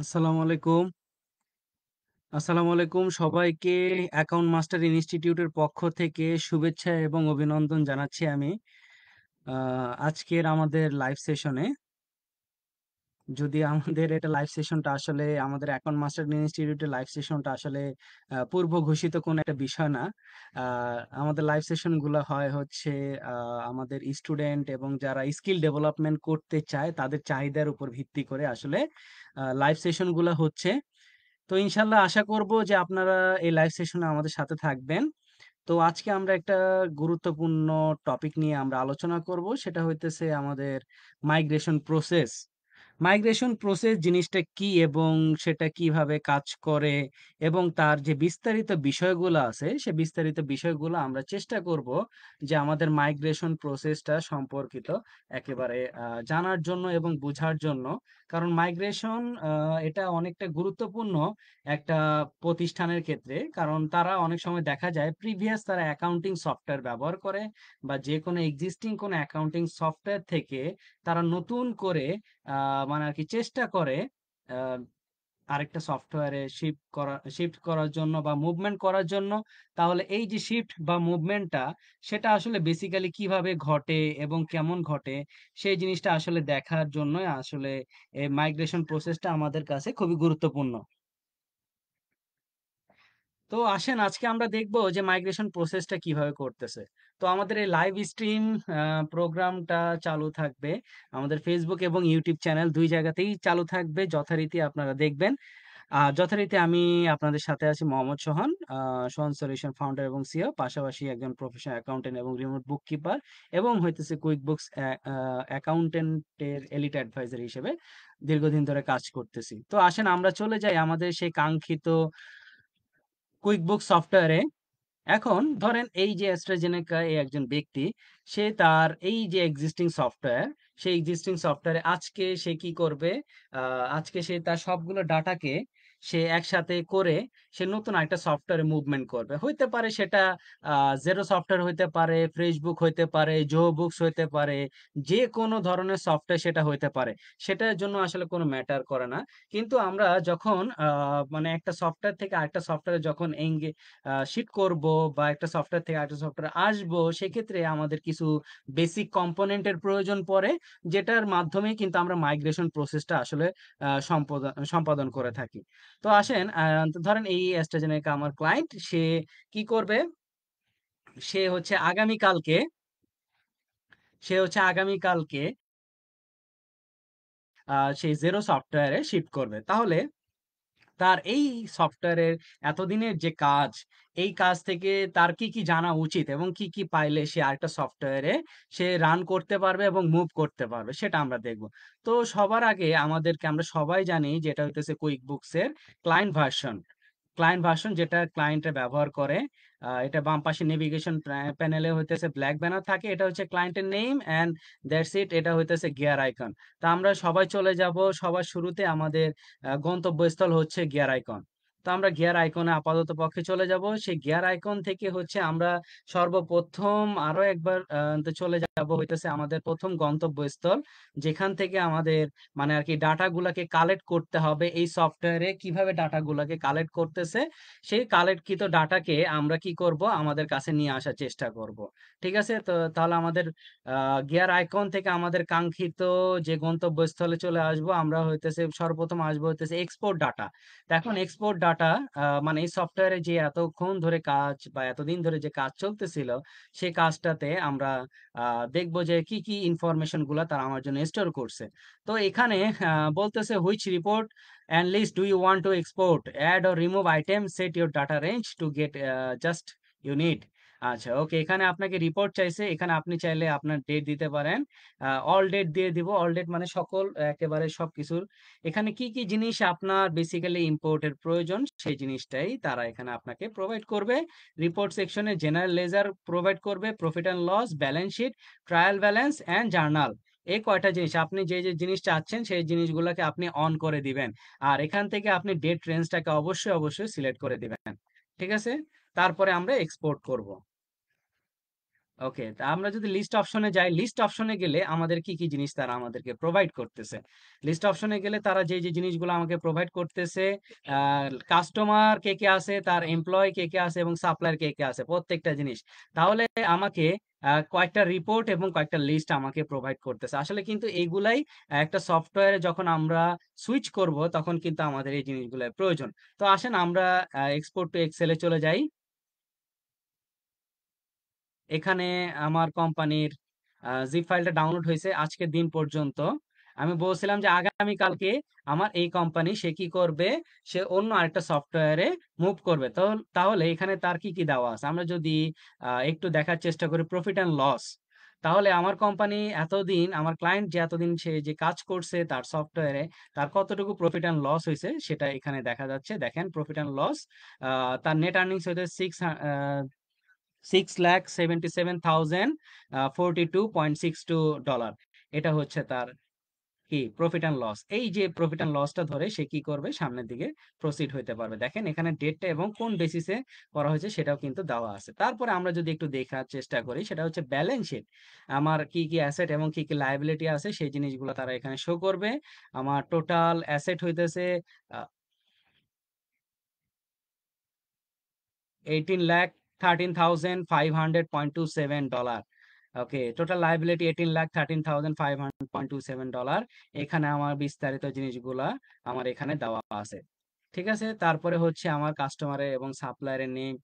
আসসালামু আলাইকুম। আসসালামু আলাইকুম সবাইকে অ্যাকাউন্ট মাস্টার ইনস্টিটিউটের পক্ষ থেকে শুভেচ্ছা এবং অভিনন্দন জানাচ্ছি আমি। আজকের আমাদের লাইভ সেশনে যদি আমাদের এটা লাইভ সেশনটা আসলে আমাদের অ্যাকাউন্ট মাস্টার ইনস্টিটিউটের লাইভ সেশনটা আসলে পূর্ব ঘোষিত কোনো একটা বিষয় না। আমাদের লাইভ সেশনগুলো হয় হচ্ছে আমাদের স্টুডেন্ট এবং যারা স্কিল ডেভেলপমেন্ট করতে চায় তাদের চাহিদার উপর ভিত্তি করে আসলে লাইভ সেশনগুলো হচ্ছে। তো ইনশাল্লাহ আশা করব যে আপনারা এই লাইভ সেশনে আমাদের সাথে থাকবেন। তো আজকে আমরা একটা গুরুত্বপূর্ণ টপিক নিয়ে আমরা আলোচনা করব, সেটা হইতেছে আমাদের মাইগ্রেশন প্রসেস। মাইগ্রেশন প্রসেস জিনিসটা কি এবং সেটা কিভাবে কাজ করে এবং তার যে বিস্তারিত বিষয়গুলো আছে সে বিস্তারিত বিষয়গুলো আমরা চেষ্টা করব যে আমাদের মাইগ্রেশন প্রসেসটা সম্পর্কিত একেবারে জানার জন্য এবং বোঝার জন্য। কারণ মাইগ্রেশন এটা অনেকটা গুরুত্বপূর্ণ একটা প্রতিষ্ঠানের ক্ষেত্রে, কারণ তারা অনেক সময় দেখা যায় প্রিভিয়াস তারা অ্যাকাউন্টিং সফটওয়্যার ব্যবহার করে বা যে কোনো এক্সিস্টিং কোনো অ্যাকাউন্টিং সফটওয়্যার থেকে তারা নতুন করে মানে আরকি চেষ্টা করে আ আরেকটা সফটওয়্যারে শিফট করার জন্য বা মুভমেন্ট করার জন্য। তাহলে এই যে শিফট বা মুভমেন্টটা সেটা আসলে বেসিক্যালি কিভাবে ঘটে এবং কেমন ঘটে সেই জিনিসটা আসলে দেখার জন্যই আসলে এই মাইগ্রেশন প্রসেসটা আমাদের কাছে খুবই গুরুত্বপূর্ণ। তো আসেন আজকে আমরা দেখব যে মাইগ্রেশন প্রসেসটা কিভাবে করতেছে। তো আমাদের এই লাইভ স্ট্রিম প্রোগ্রামটা চালু থাকবে। আমাদের ফেসবুক এবং ইউটিউব চ্যানেল ২ জায়গাতেই চালু থাকবে। যথারীতি আপনারা দেখবেন। যথারীতি আমি আপনাদের সাথে আছি মোহাম্মদ সোহান। সোহান সলিউশন ফাউন্ডার এবং সিইও, পাশাপাশি একজন প্রফেশনাল অ্যাকাউন্টেন্ট এবং রিমোট বুককিপার এবং হইতেছে কুইকবুকস অ্যাকাউন্টেন্টের এলিট অ্যাডভাইজার হিসেবে দীর্ঘদিন ধরে কাজ করতেছি। তো আসেন আমরা চলে যাই আমাদের সেই কাঙ্ক্ষিত কুইকবুক সফটওয়্যারে। এখন ধরেন এই যে অ্যাস্ট্রাজেনেকা এই একজন ব্যক্তি, সে তার এই যে এক্সিস্টিং সফটওয়্যার, সেই এক্সিস্টিং সফটওয়্যারে আজকে সে কি করবে, আজকে সে তার সবগুলো ডাটাকে সে একসাথে করে সে নতুন একটা সফটওয়্যারে মুভমেন্ট করবে। হইতে পারে সেটা জেরো সফটওয়্যার হইতে পারে, ফ্রেশবুক হইতে পারে, জোহো বুকস হইতে পারে, যেকোনো ধরনের সফটওয়্যার সেটা হইতে পারে। সেটার জন্য আসলে কোনো ম্যাটার করে না। কিন্তু আমরা যখন মানে একটা সফটওয়্যার থেকে আরেকটা সফটওয়্যারে যখন শিফট করব বা একটা সফটওয়্যার থেকে আরেকটা সফটওয়্যারে আসবো, সেক্ষেত্রে আমাদের কিছু বেসিক কম্পোনেন্টের প্রয়োজন পড়ে, যেটার মাধ্যমেই কিন্তু আমরা মাইগ্রেশন প্রসেসটা আসলে সম্পাদন করে থাকি। তো আসেন ধরেন এই অ্যাস্ট্রাজেনেকা আমার ক্লায়েন্ট, সে কি করবে? সে হচ্ছে আগামীকালকে সে হচ্ছে আগামীকালকে সেই জেরো সফটওয়্যারে শিফট করবে। তাহলে তার এই সফটওয়্যারের এতদিনের যে কাজ, এই কাজ থেকে তার কি, কি জানা উচিত এবং কি, কি পাইলে সে আরেকটা সফটওয়্যারে সে রান করতে পারবে এবং মুভ করতে পারবে সেটা আমরা দেখব। তো সবার আগে আমরা সবাই জানি যে এটা হইতেছে কুইকবুকস এর ক্লায়েন্ট ভার্সন। ক্লায়েন্ট ভার্সন যেটা ক্লায়েন্টরা ব্যবহার করে। এটা বাম পাশে নেভিগেশন প্যানেলে হইতেছে ব্ল্যাক ব্যানার থাকে। এটা হচ্ছে ক্লায়েন্টের নেম অ্যান্ড দ্যাটস ইট। এটা হইতেছে গিয়ার আইকন। তো আমরা সবাই চলে যাব, সবার শুরুতে আমাদের গন্তব্যস্থল হচ্ছে গিয়ার আইকন। তো আমরা গিয়ার আইকনে আপাতত পক্ষে চলে যাব। সেই গিয়ার আইকন থেকে হচ্ছে আমরা সর্বপ্রথম আরো একবার চলে যাব হইতেছে আমাদের ১ম গন্তব্যস্থল। যেখান থেকে আমাদের মানে আরকি ডাটাগুলাকে কালেক্ট করতে হবে এই সফটওয়্যারে কিভাবে ডাটাগুলাকে কালেক্ট করতেছে, সেই কালেক্টকৃত ডাটাকে আমরা কি করব? আমাদের কাছে নিয়ে আসার চেষ্টা করব। ঠিক আছে? তো তাহলে আমাদের গিয়ার আইকন থেকে আমাদের কাঙ্ক্ষিত যে গন্তব্যস্থলে চলে আসবো, আমরা হইতেছে সর্বপ্রথম আসবো হইতেছে এক্সপোর্ট ডাটা। তো এখন এক্সপোর্ট ডাটা মানে এই সফটওয়্যারে যে এতক্ষণ ধরে কাজ বা এতদিন ধরে যে কাজ চলতেছিল, সেই কাজটাতে আমরা দেখব যে কি, কি ইনফরমেশন গুলা তারা আমার জন্য স্টোর করছে। তো এখানে বলতেছে which report and list do you want to export? Add or remove items, set your data range to get just you need. আচ্ছা, ওকে, এখানে আপনাকে রিপোর্ট চাইছে। এখানে আপনি চাইলে আপনার ডেট দিতে পারেন। অল ডেট দিয়ে দিব। অল ডেট মানে সকল একেবারে সবকিছুর। এখানে কি, কি জিনিস আপনার বেসিক্যালি ইম্পোর্ট এর প্রয়োজন সেই জিনিসটাই তারা এখানে আপনাকে প্রোভাইড করবে। রিপোর্ট সেকশনে জেনারেল লেজার প্রোভাইড করবে, profit and loss, balance sheet, trial balance and journal. এই কয়টা জিনিস আপনি যে জিনিস চাচ্ছেন সেই জিনিসগুলোকে আপনি অন করে দিবেন। আর এখান থেকে আপনি ডেট রেঞ্জটাকে অবশ্যই সিলেক্ট করে দিবেন। ঠিক আছে? তারপরে আমরা এক্সপোর্ট করব। ওকে, তা আমরা যদি লিস্ট অপশনে যাই, লিস্ট অপশনে গেলে আমাদের কি কি জিনিস তারা আমাদেরকে প্রোভাইড করতেছে। লিস্ট অপশনে গেলে তারা যে যে জিনিসগুলো আমাকে প্রোভাইড করতেছে, কাস্টমার কে কে আছে, তার এমপ্লয় কে কে আছে এবং সাপ্লায়ার কে কে আছে, প্রত্যেকটা জিনিস। তাহলে আমাকে কয়েকটা রিপোর্ট এবং কয়েকটা লিস্ট আমাকে প্রোভাইড করতেছে। আসলে কিন্তু এইগুলাই একটা সফটওয়্যারে যখন আমরা সুইচ করব তখন কিন্তু আমাদের এই জিনিসগুলোর প্রয়োজন। তো আসেন আমরা এক্সপোর্ট টু এক্সেলে চলে যাই। এখানে আমার কোম্পানির জিপ ফাইলটা ডাউনলোড হয়েছে আজকের দিন পর্যন্ত। আমি বলছিলাম যে আগামীকালকে আমার এই কোম্পানি সে কি করবে, সে অন্য আরেকটা সফটওয়্যারে মুভ করবে। তো তাহলে এখানে তার কি কি দেওয়া আছে আমরা যদি একটু দেখার চেষ্টা করি, প্রফিট অ্যান্ড লস। তাহলে আমার কোম্পানি এতদিন, আমার ক্লায়েন্ট যে এতদিন সে যে কাজ করছে তার সফটওয়্যারে, তার কতটুকু প্রফিট অ্যান্ড লস হয়েছে সেটা এখানে দেখা যাচ্ছে। দেখেন প্রফিট অ্যান্ড লস, তার নেট আর্নিংস হয়েছে 6,77,042.62 এটা হচ্ছে তার কি প্রফিট অ্যান্ড লস। এই যে প্রফিট অ্যান্ড লসটা ধরে সে কি করবে, সামনের দিকে প্রসিড হইতে পারবে। দেখেন এখানে ডেটটা এবং কোন বেসিসে করা হয়েছে সেটাও কিন্তু দেওয়া আছে। তারপরে আমরা যদি একটু দেখার চেষ্টা করি, সেটা হচ্ছে ব্যালেন্স শিট। আমার কি কি অ্যাসেট এবং কি কি লায়াবিলিটি আছে সেই জিনিসগুলো তারা এখানে শো করবে। আমার টোটাল অ্যাসেট হইতেছে 18,13,500.27 ডলার। ওকে, টোটাল লাইবিলিটি 18,13,500.27 ডলার। এখানে আমার বিস্তারিত জিনিসগুলা আমার এখানে দেওয়া আছে। ঠিক আছে, তারপরে হচ্ছে আমার কাস্টমারের এবং সাপ্লায়ারের নেম।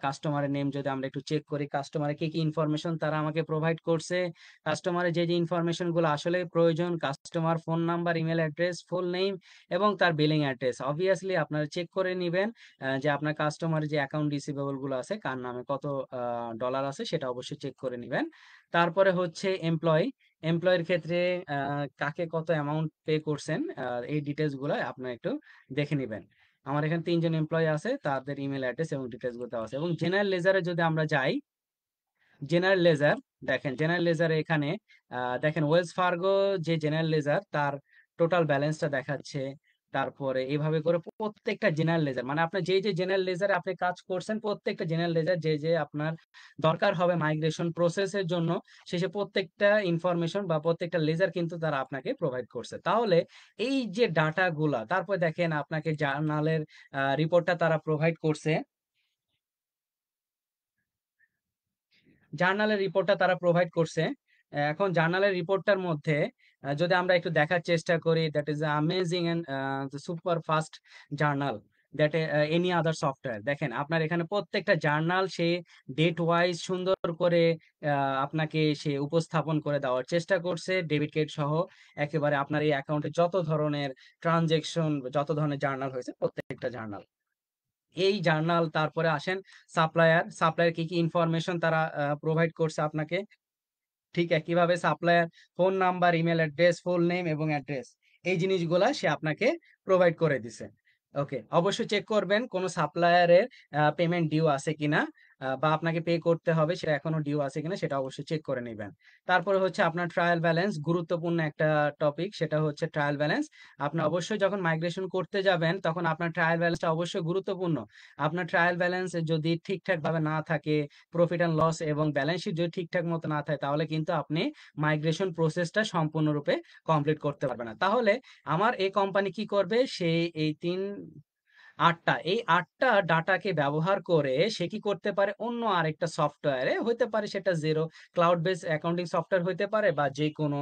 কাস্টমারের নেম যদি আমরা একটু চেক করি, কাস্টমারের কি কি ইনফরমেশন তারা আমাকে প্রোভাইড করছে, কাস্টমারের যে যে ইনফরমেশন গুলো আসলে প্রয়োজন, customer phone number, email address, full name এবং তার বিলিং অ্যাড্রেস। অবভিয়াসলি আপনারা চেক করে নিবেন যে আপনার কাস্টমারের যে অ্যাকাউন্ট রিসিভেবল গুলো আছে, কার নামে কত ডলার আছে সেটা অবশ্যই চেক করে নিবেন। তারপরে হচ্ছে এমপ্লয়, এমপ্লয়ের ক্ষেত্রে কাকে কত অ্যামাউন্ট পে করছেন, এই ডিটেলস গুলো আপনার একটু দেখে নিবেন। আমার এখানে 3 জন এমপ্লয় আছে, তাদের ইমেল অ্যাড্রেস এবং ডিটেলস গুলো দেওয়া আছে। এবং জেনারেল লেজারে যদি আমরা যাই, জেনারেল লেজার, দেখেন জেনারেল লেজারে এখানে দেখেন ওয়েলস ফার্গো যে জেনারেল লেজার তার টোটাল ব্যালেন্সটা দেখাচ্ছে। তারপরে এইভাবে করে প্রত্যেকটা জেনারেল লেজার, মানে আপনার যে যে জেনারেল লেজারে আপনি কাজ করছেন, প্রত্যেকটা জেনারেল লেজার যে যে আপনার দরকার হবে মাইগ্রেশন প্রসেসের জন্য, সে প্রত্যেকটা ইনফরমেশন বা প্রত্যেকটা লেজার কিন্তু তারা আপনাকে প্রোভাইড করছে। তাহলে এই যে ডাটাগুলা, তারপর দেখেন আপনাকে জার্নালের রিপোর্টটা তারা প্রোভাইড করছে, জার্নালের রিপোর্টটা তারা প্রোভাইড করছে। এখন জার্নালের রিপোর্টটার মধ্যে যদি আমরা একটু দেখার চেষ্টা করি, that is amazing and super fast journal that any other software. দেখেন আপনার এখানে প্রত্যেকটা জার্নাল সে ডেট ওয়াইজ সুন্দর করে আপনাকে সে উপস্থাপন করে দেওয়ার চেষ্টা করছে, ডেবিট ক্রেডিট সহ একেবারে আপনার এই অ্যাকাউন্টে যত ধরনের ট্রানজেকশন, যত ধরনের জার্নাল হয়েছে প্রত্যেকটা জার্নাল, এই জার্নাল। তারপরে আসেন সাপ্লায়ার, সাপ্লায়ার কি কি ইনফরমেশন তারা প্রোভাইড করছে আপনাকে, ঠিক একইভাবে supplier phone number, email address, full name এবং অ্যাড্রেস, এই জিনিসগুলা সে আপনাকে প্রোভাইড করে দিছে। ওকে, অবশ্যই চেক করবেন কোন সাপ্লায়ারের পেমেন্ট ডিউ আছে কিনা, বা আপনাকে পে করতে হবে সেটা এখনো ডিউ আছে কিনা সেটা অবশ্যই চেক করে নেবেন। তারপরে হচ্ছে আপনার ট্রায়াল ব্যালেন্স, গুরুত্বপূর্ণ একটা টপিক, সেটা হচ্ছে ট্রায়াল ব্যালেন্স। আপনি অবশ্যই যখন মাইগ্রেশন করতে যাবেন তখন আপনার ট্রায়াল ব্যালেন্সটা অবশ্যই গুরুত্বপূর্ণ। আপনার ট্রায়াল ব্যালেন্স যদি ঠিকঠাক ভাবে না থাকে, প্রফিট অ্যান্ড লস এবং ব্যালেন্স শিট যদি ঠিকঠাক মতো না থাকে, তাহলে কিন্তু আপনি মাইগ্রেশন প্রসেসটা সম্পূর্ণরূপে কমপ্লিট করতে পারবে না। তাহলে আমার এই কোম্পানি কি করবে, সে এই 8টা, এই 8টা ডাটাকে ব্যবহার করে সে কি করতে পারে, অন্য আরেকটা সফটওয়্যারে হইতে পারে, সেটা zero cloud base accounting software হইতে পারে, বা যে কোনো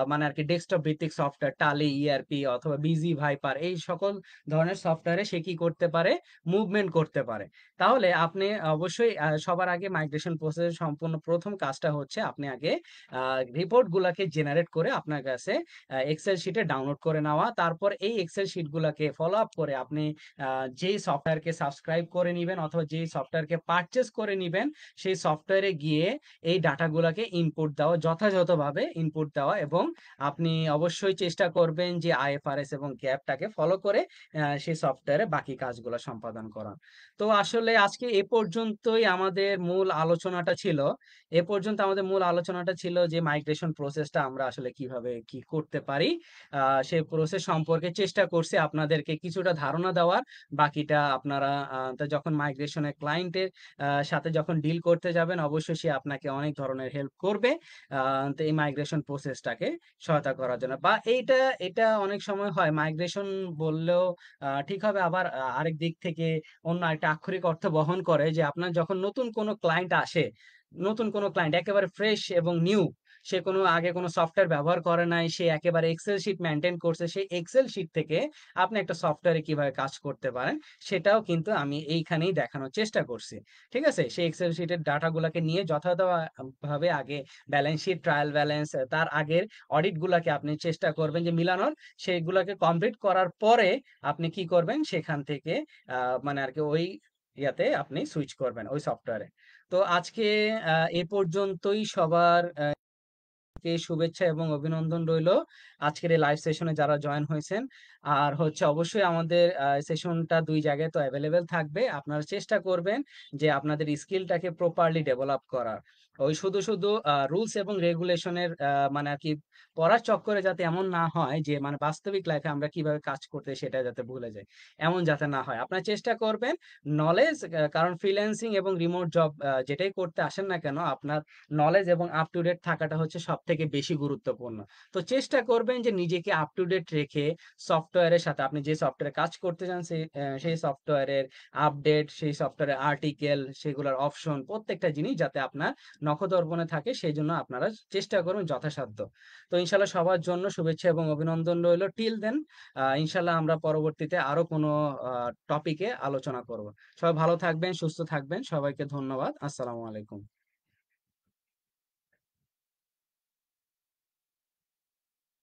মানে আর কি ডেস্কটপ ভিত্তিক সফটওয়্যার, টালি, ইআরপি অথবা বিজি ভাইপার, এই সকল ধরনের সফটওয়্যারে সে কি করতে পারে, মুভমেন্ট করতে পারে। তাহলে আপনি অবশ্যই সবার আগে মাইগ্রেশন প্রসেসের সম্পূর্ণ প্রথম কাজটা হচ্ছে আপনি আগে রিপোর্ট গুলাকে জেনারেট করে আপনার কাছে এক্সেল শিটে ডাউনলোড করে নেওয়া। তারপর এই এক্সেল শিট গুলাকে ফলো আপ করে আপনি যেই সফটওয়্যারকে সাবস্ক্রাইব করে নিবেন অথবা যেই সফটওয়্যারকে পারচেজ করে নিবেন, সেই সফটওয়্যারে গিয়ে এই ডাটাগুলোকে ইনপুট দেওয়া, যথাযথভাবে ইনপুট দেওয়া, এবং আপনি অবশ্যই চেষ্টা করবেন যে আইএফআরএস এবং গ্যাপটাকে ফলো করে সেই সফটওয়্যারে বাকি কাজগুলো সম্পাদন করা। তো আসলে আজকে এ পর্যন্তই আমাদের মূল আলোচনাটা ছিল। এ পর্যন্ত আমাদের মূল আলোচনাটা ছিল যে মাইগ্রেশন প্রসেসটা আমরা আসলে কিভাবে কি করতে পারি, সেই প্রসেস সম্পর্কে চেষ্টা করছি আপনাদেরকে কিছুটা ধারণা দেওয়ার। বাকিটা আপনারা তো যখন মাইগ্রেশনের ক্লায়েন্টের সাথে যখন ডিল করতে যাবেন, অবশ্যই সে আপনাকে অনেক ধরনের হেল্প করবে তো এই মাইগ্রেশন প্রসেসটাকে সহায়তা করার জন্য। বা এটা অনেক সময় হয় মাইগ্রেশন বললেও ঠিক হবে, আবার আরেক দিক থেকে অন্য একটা আক্ষরিক অর্থ বহন করে যে আপনার যখন নতুন কোনো ক্লায়েন্ট আসে, নতুন কোনো ক্লায়েন্ট একেবারে ফ্রেশ এবং নিউ, সে কোনো আগে কোনো সফটওয়্যার ব্যবহার করে নাই, সে একেবারে এক্সেল শিট মেনটেন করছে, সেই এক্সেল শিট থেকে আপনি একটা সফটওয়্যারে কিভাবে কাজ করতে পারেন সেটাও কিন্তু আমি এইখানেই দেখানোর চেষ্টা করছি। ঠিক আছে? সেই এক্সেল শিটের ডাটাগুলাকে নিয়ে যথাযথভাবে আগে ব্যালেন্স শিট, ট্রায়াল ব্যালেন্স, তার আগের অডিট গুলাকে আপনি চেষ্টা করবেন যে মিলানোর। সেগুলাকে কমপ্লিট করার পরে আপনি কি করবেন? সেখান থেকে মানে আরকি ওই ইয়াতে আপনি সুইচ করবেন ওই সফটওয়্যারে। তো আজকে এ পর্যন্তই। সবার কে শুভেচ্ছা এবং অভিনন্দন রইলো আজকের এই লাইভ সেশনে যারা জয়েন হয়েছেন। আর হচ্ছে অবশ্যই আমাদের সেশনটা ২ জায়গায় তো অ্যাভেলেবেল থাকবে। আপনারা চেষ্টা করবেন যে আপনাদের স্কিলটাকে প্রপারলি ডেভেলপ করার। ওই শুধু রুলস এবং রেগুলেশনের মানে আরকি পড়ার চক্করে যাতে এমন না হয় যে মানে বাস্তবিক লাইফে আমরা কিভাবে কাজ করতে সেটা যাতে ভুলে যাই। এমন যাতে না হয়। আপনারা চেষ্টা করবেন নলেজ, কারণ ফ্রিল্যান্সিং এবং রিমোট জব যেটাই করতে আসেন না কেন, আপনার নলেজ এবং আপ টু ডেট থাকাটা হচ্ছে সবথেকে বেশি গুরুত্বপূর্ণ। তো চেষ্টা করবেন যে নিজেকে আপ টু ডেট রেখে সফটওয়্যারের সাথে, আপনি যে সফটওয়্যারে কাজ করতে চান সেই সফটওয়্যারের আপডেট, সেই সফটওয়্যারের আর্টিকেল, সেগুলোর অপশন প্রত্যেকটা জিনিস যাতে আপনার নখদর্পণে থাকে সেইজন্য আপনারা চেষ্টা করুন যথাসাধ্য। তো ইনশাআল্লাহ সবার জন্য শুভেচ্ছা এবং অভিনন্দন রইলো। টিল দেন ইনশাআল্লাহ আমরা পরবর্তীতে আরো কোনো টপিকে আলোচনা করব। সবাই ভালো থাকবেন, সুস্থ থাকবেন। সবাইকে ধন্যবাদ। আসসালামু আলাইকুম।